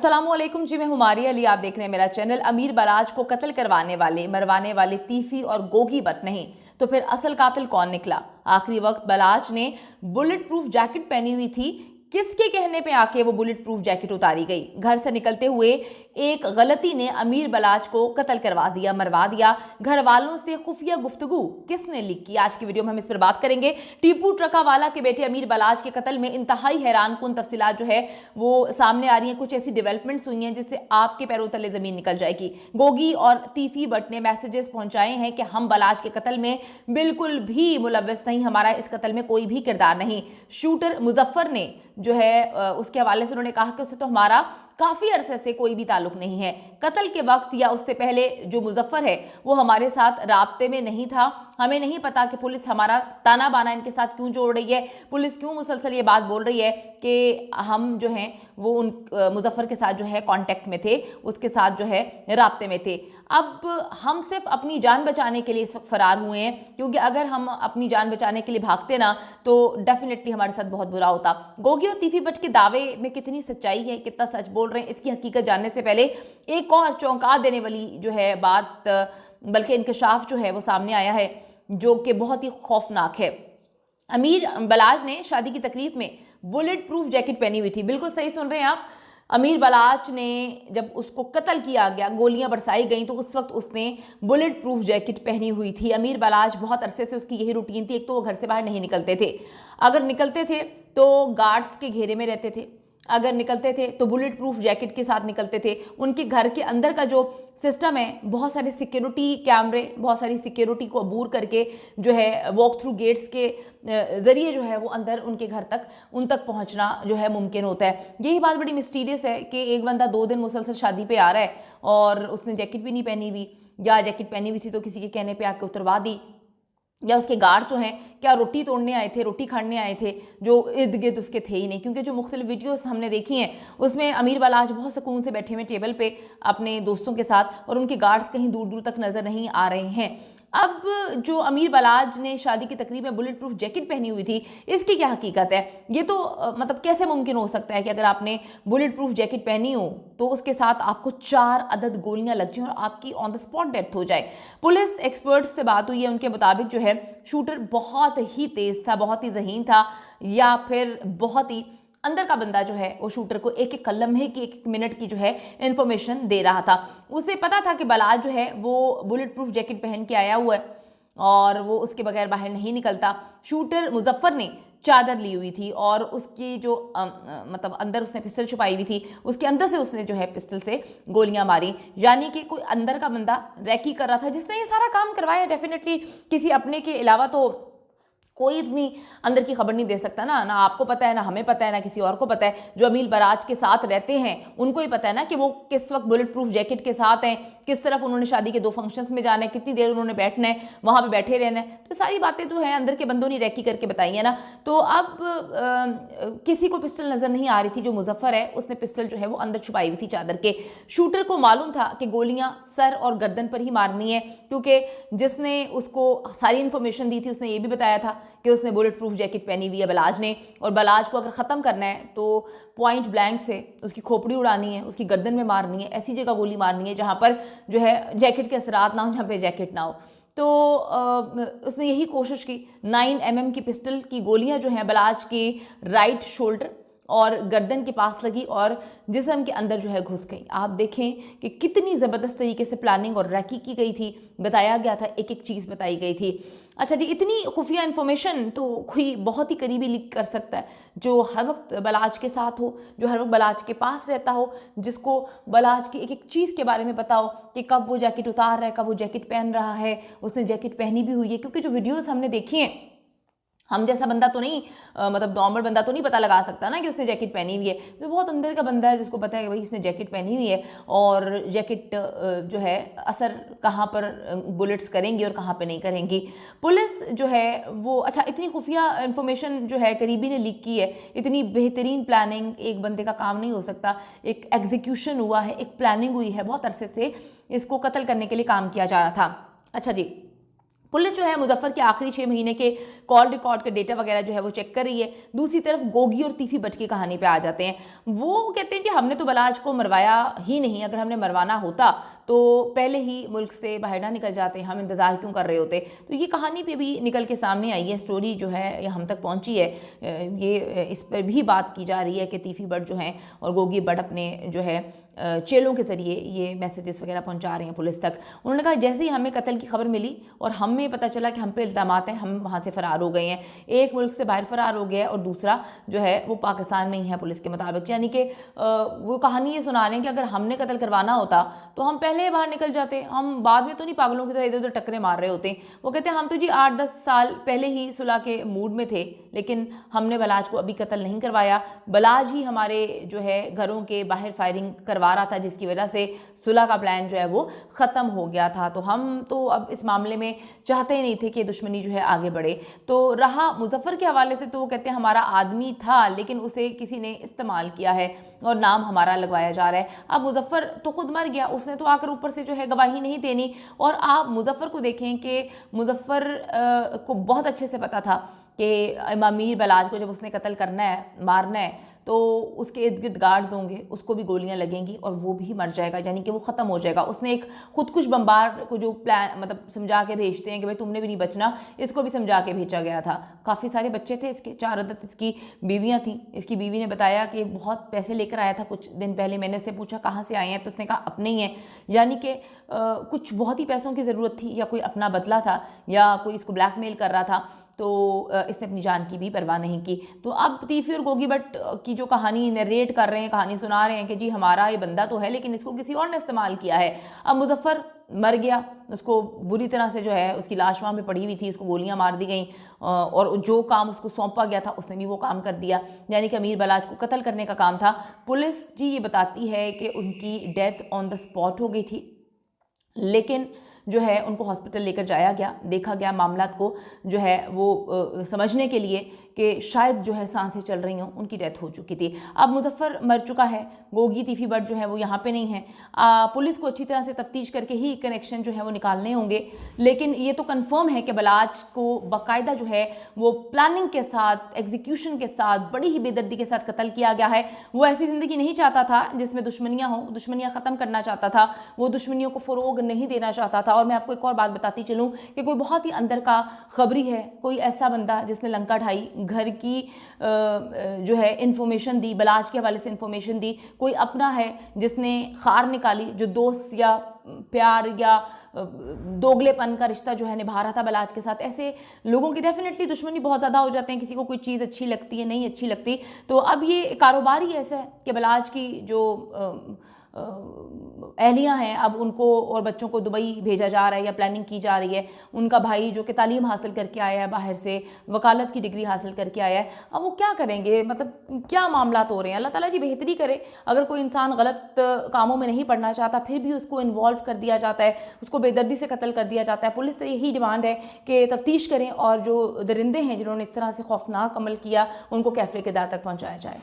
अस्सलामुअलैकुम जी, मैं हुमारी अली। आप देख रहे हैं मेरा चैनल। अमीर बलाज को कत्ल करवाने वाले मरवाने वाले तीफी और गोगी बट नहीं तो फिर असल कातिल कौन निकला? आखिरी वक्त बलाज ने बुलेट प्रूफ जैकेट पहनी हुई थी। किसके कहने पे आके वो बुलेट प्रूफ जैकेट उतारी गई? घर से निकलते हुए एक गलती ने अमीर बलाज को कत्ल करवा दिया, मरवा दिया। घर वालों से खुफिया गुफ्तगू किसने लीक की? आज की वीडियो में हम इस पर बात करेंगे। टीपू ट्रकावाला के बेटे अमीर बलाज के कत्ल में इंतहाई हैरानकुन तफसीलात जो है वो सामने आ रही हैं। कुछ ऐसी डेवलपमेंट्स हुई हैं जिससे आपके पैरों तले जमीन निकल जाएगी। गोगी और तीफी बट ने मैसेजेस पहुंचाए हैं कि हम बलाज के कत्ल में बिल्कुल भी मुलव्वस नहीं, हमारा इस कत्ल में कोई भी किरदार नहीं। शूटर मुजफ्फर ने जो है उसके हवाले से उन्होंने कहा कि उससे तो हमारा काफ़ी अरसे से कोई भी ताल्लुक नहीं है। कत्ल के वक्त या उससे पहले जो मुजफ्फर है वो हमारे साथ राब्ते में नहीं था। हमें नहीं पता कि पुलिस हमारा ताना बाना इनके साथ क्यों जोड़ रही है, पुलिस क्यों मुसलसल ये बात बोल रही है कि हम जो हैं वो उन मुजफ्फर के साथ जो है कांटेक्ट में थे, उसके साथ जो है राब्ते में थे। अब हम सिर्फ अपनी जान बचाने के लिए इस वक्त फरार हुए हैं, क्योंकि अगर हम अपनी जान बचाने के लिए भागते ना तो डेफिनेटली हमारे साथ बहुत बुरा होता। गोगी और तीफी बट के दावे में कितनी सच्चाई है, कितना सच बोल रहे हैं, इसकी हकीकत जानने से पहले एक और चौंका देने वाली जो है बात, बल्कि इंकशाफ जो है वो सामने आया है जो कि बहुत ही खौफनाक है। अमीर बलाज ने शादी की तकरीब में बुलेट प्रूफ जैकेट पहनी हुई थी। बिल्कुल सही सुन रहे हैं आप। अमीर बलाज ने जब उसको कत्ल किया गया, गोलियां बरसाई गई, तो उस वक्त उसने बुलेट प्रूफ जैकेट पहनी हुई थी। अमीर बलाज बहुत अरसे से उसकी यही रूटीन थी। एक तो वो घर से बाहर नहीं निकलते थे, अगर निकलते थे तो गार्ड्स के घेरे में रहते थे, अगर निकलते थे तो बुलेट प्रूफ जैकेट के साथ निकलते थे। उनके घर के अंदर का जो सिस्टम है, बहुत सारे सिक्योरिटी कैमरे, बहुत सारी सिक्योरिटी को अबूर करके जो है वॉक थ्रू गेट्स के ज़रिए जो है वो अंदर उनके घर तक उन तक पहुंचना जो है मुमकिन होता है। यही बात बड़ी मिस्टीरियस है कि एक बंदा 2 दिन मुसलसल शादी पे आ रहा है और उसने जैकेट भी नहीं पहनी हुई, या जैकेट पहनी हुई थी तो किसी के कहने पे आके उतरवा दी, या उसके गार्ड जो हैं क्या रोटी तोड़ने आए थे, रोटी खाने आए थे, जो इर्द गिर्द उसके थे ही नहीं। क्योंकि जो मुख्तलिफ वीडियोस हमने देखी हैं उसमें अमीर बलाज बहुत सुकून से बैठे हुए टेबल पे अपने दोस्तों के साथ, और उनके गार्ड्स कहीं दूर दूर तक नज़र नहीं आ रहे हैं। अब जो अमीर बलाज ने शादी की तकरीब में बुलेट प्रूफ जैकेट पहनी हुई थी, इसकी क्या हकीकत है? ये तो मतलब कैसे मुमकिन हो सकता है कि अगर आपने बुलेट प्रूफ जैकेट पहनी हो तो उसके साथ आपको 4 अदद गोलियां लग जाएं और आपकी ऑन द स्पॉट डेथ हो जाए? पुलिस एक्सपर्ट्स से बात हुई है, उनके मुताबिक जो है शूटर बहुत ही तेज था, बहुत ही ज़हीन था, या फिर बहुत ही अंदर का बंदा जो है वो शूटर को एक एक लम्हे की, एक एक मिनट की जो है इंफॉर्मेशन दे रहा था। उसे पता था कि बलाज जो है वो बुलेट प्रूफ जैकेट पहन के आया हुआ है और वो उसके बगैर बाहर नहीं निकलता। शूटर मुजफ्फर ने चादर ली हुई थी और उसकी जो मतलब अंदर उसने पिस्टल छुपाई हुई थी, उसके अंदर से उसने जो है पिस्टल से गोलियां मारी। यानी कि कोई अंदर का बंदा रैकी कर रहा था जिसने ये सारा काम करवाया। डेफिनेटली किसी अपने के अलावा तो कोई इतनी अंदर की खबर नहीं दे सकता ना आपको पता है, ना हमें पता है, ना किसी और को पता है। जो अमीर बलाज के साथ रहते हैं उनको ही पता है ना कि वो किस वक्त बुलेट प्रूफ जैकेट के साथ हैं, किस तरफ उन्होंने शादी के 2 फंक्शंस में जाना है, कितनी देर उन्होंने बैठना है, वहाँ पे बैठे रहना है। तो सारी बातें तो हैं, अंदर के बंदों ने रैकी करके बताई है ना। तो अब किसी को पिस्टल नज़र नहीं आ रही थी। जो मुजफ्फर है उसने पिस्टल जो है वो अंदर छुपाई हुई थी चादर के। शूटर को मालूम था कि गोलियां सर और गर्दन पर ही मारनी है, क्योंकि जिसने उसको सारी इन्फॉर्मेशन दी थी उसने ये भी बताया था कि उसने बुलेट प्रूफ जैकेट पहनी हुई है बलाज ने, और बलाज को अगर ख़त्म करना है तो पॉइंट ब्लैंक से उसकी खोपड़ी उड़ानी है, उसकी गर्दन में मारनी है, ऐसी जगह गोली मारनी है जहाँ पर जो है जैकेट के असरात ना हो, जहाँ पे जैकेट ना हो। तो उसने यही कोशिश की। 9 mm की पिस्टल की गोलियां जो हैं बलाज के राइट शोल्डर और गर्दन के पास लगी और जिस्म के अंदर जो है घुस गई। आप देखें कि कितनी ज़बरदस्त तरीके से प्लानिंग और रैकी की गई थी, बताया गया था, एक एक चीज़ बताई गई थी। अच्छा जी, इतनी खुफिया इन्फॉर्मेशन तो कोई बहुत ही करीबी लीक कर सकता है, जो हर वक्त बलाज के साथ हो, जो हर वक्त बलाज के पास रहता हो, जिसको बलाज की एक एक चीज़ के बारे में पता हो कि कब वो जैकेट उतार रहा है, कब वो जैकेट पहन रहा है, उसने जैकेट पहनी भी हुई है। क्योंकि जो वीडियोज़ हमने देखी हैं, हम जैसा बंदा तो नहीं मतलब नॉर्मल बंदा तो नहीं पता लगा सकता ना कि उसने जैकेट पहनी हुई है। तो बहुत अंदर का बंदा है जिसको पता है कि भाई इसने जैकेट पहनी हुई है और जैकेट जो है असर कहाँ पर बुलेट्स करेंगी और कहाँ पे नहीं करेंगी। पुलिस जो है वो अच्छा इतनी खुफिया इन्फॉर्मेशन जो है करीबी ने लीक की है। इतनी बेहतरीन प्लानिंग एक बंदे का काम नहीं हो सकता, एक एग्जीक्यूशन हुआ है, एक प्लानिंग हुई है, बहुत अरसे से इसको कत्ल करने के लिए काम किया जा रहा था। अच्छा जी, पुलिस जो है मुजफ्फर के आखिरी 6 महीने के कॉल रिकॉर्ड के डेटा वगैरह जो है वो चेक कर रही है। दूसरी तरफ गोगी और तीफी बट की कहानी पे आ जाते हैं। वो कहते हैं कि हमने तो बलाज को मरवाया ही नहीं, अगर हमने मरवाना होता तो पहले ही मुल्क से बाहर ना निकल जाते, हम इंतज़ार क्यों कर रहे होते। तो ये कहानी पे भी निकल के सामने आई है, स्टोरी जो है ये हम तक पहुंची है। ये इस पर भी बात की जा रही है कि तीफी बट जो हैं और गोगी बट अपने जो है चेलों के ज़रिए ये मैसेजेस वगैरह पहुंचा रहे हैं पुलिस तक। उन्होंने कहा जैसे ही हमें कत्ल की खबर मिली और हमें पता चला कि हम पे इल्ज़ामात हैं, हम वहाँ से फ़रार हो गए हैं। एक मुल्क से बाहर फ़रार हो गया है और दूसरा जो है वो पाकिस्तान में ही है पुलिस के मुताबिक। यानी कि वो कहानी ये सुना रहे हैं कि अगर हमने कत्ल करवाना होता तो हम पहले बाहर निकल जाते, हम बाद में तो नहीं पागलों की तरह इधर उधर टक्करे मार रहे होते। वो कहते हैं हम तो जी 8-10 साल पहले ही सुलह के मूड में थे, लेकिन हमने बलाज को अभी कत्ल नहीं करवाया। बलाज ही हमारे जो है घरों के बाहर फायरिंग करवा रहा था, जिसकी वजह से सुलह का प्लान जो है वो ख़त्म हो गया था। तो हम तो अब इस मामले में चाहते ही नहीं थे कि दुश्मनी जो है आगे बढ़े। तो रहा मुजफ्फर के हवाले से तो वो कहते हैं हमारा आदमी था, लेकिन उसे किसी ने इस्तेमाल किया है और नाम हमारा लगवाया जा रहा है। अब मुजफ्फर तो खुद मर गया, उसने तो आकर ऊपर से जो है गवाही नहीं देनी। और आप मुजफ्फर को देखें कि मुजफ्फर को बहुत अच्छे से पता था कि अमीर बलाज को जब उसने कत्ल करना है, मारना है, तो उसके इर्द गिर्द गार्ड्स होंगे, उसको भी गोलियां लगेंगी और वो भी मर जाएगा, यानी कि वो ख़त्म हो जाएगा। उसने एक खुदकुश बम्बार को जो प्लान मतलब समझा के भेजते हैं कि भाई तुमने भी नहीं बचना, इसको भी समझा के भेजा गया था। काफ़ी सारे बच्चे थे इसके, 4 अदद इसकी बीवियां थीं। इसकी बीवी ने बताया कि बहुत पैसे लेकर आया था कुछ दिन पहले। मैंने उससे पूछा कहाँ से आए हैं, तो उसने कहा अपने ही हैं। यानी कि कुछ बहुत ही पैसों की ज़रूरत थी, या कोई अपना बदला था, या कोई इसको ब्लैकमेल कर रहा था, तो इसने अपनी जान की भी परवाह नहीं की। तो अब तीफी और गोगी बट की जो कहानी नरेट कर रहे हैं, कहानी सुना रहे हैं कि जी हमारा ये बंदा तो है, लेकिन इसको किसी और ने इस्तेमाल किया है। अब मुजफ्फर मर गया, उसको बुरी तरह से जो है उसकी लाश वहाँ पे पड़ी हुई थी, उसको गोलियां मार दी गई और जो काम उसको सौंपा गया था उसने भी वो काम कर दिया, यानी कि अमीर बलाज को कत्ल करने का काम था। पुलिस जी ये बताती है कि उनकी डेथ ऑन द स्पॉट हो गई थी, लेकिन जो है उनको हॉस्पिटल लेकर जाया गया, देखा गया मामलात को जो है वो समझने के लिए कि शायद जो है सांसें चल रही हों, उनकी डेथ हो चुकी थी। अब मुजफ्फर मर चुका है, गोगी तीफी बट जो है वो यहाँ पे नहीं है। पुलिस को अच्छी तरह से तफ्तीश करके ही कनेक्शन जो है वो निकालने होंगे, लेकिन ये तो कंफर्म है कि बलाज को बाकायदा जो है वो प्लानिंग के साथ, एग्जीक्यूशन के साथ, बड़ी ही बेदर्दी के साथ कत्ल किया गया है। वो ऐसी ज़िंदगी नहीं चाहता था जिसमें दुश्मनियाँ हों, दुश्मनियाँ ख़त्म करना चाहता था, वो दुश्मनियों को फ़रोग नहीं देना चाहता था। और मैं आपको एक और बात बताती चलूँ कि कोई बहुत ही अंदर का खबरी है, कोई ऐसा बंदा जिसने लंका ढाई, घर की जो है इन्फॉर्मेशन दी, बलाज के हवाले से इन्फॉर्मेशन दी, कोई अपना है जिसने खार निकाली, जो दोस्त या प्यार या दोगलेपन का रिश्ता जो है निभा रहा था बलाज के साथ। ऐसे लोगों की डेफिनेटली दुश्मनी बहुत ज़्यादा हो जाते हैं, किसी को कोई चीज़ अच्छी लगती है, नहीं अच्छी लगती। तो अब ये कारोबार ही ऐसा है कि बलाज की जो अहलियाँ हैं, अब उनको और बच्चों को दुबई भेजा जा रहा है या प्लानिंग की जा रही है। उनका भाई जो कि तालीम हासिल करके आया है बाहर से, वकालत की डिग्री हासिल करके आया है, अब वो क्या करेंगे, मतलब क्या मामलात हो रहे हैं। अल्लाह ताला जी बेहतरी करे। अगर कोई इंसान गलत कामों में नहीं पड़ना चाहता फिर भी उसको इन्वॉल्व कर दिया जाता है, उसको बेदर्दी से कत्ल कर दिया जाता है। पुलिस से यही डिमांड है कि तफ्तीश करें और जो दरिंदे हैं जिन्होंने इस तरह से खौफनाक अमल किया उनको कैफरे किरदार तक पहुँचाया जाए।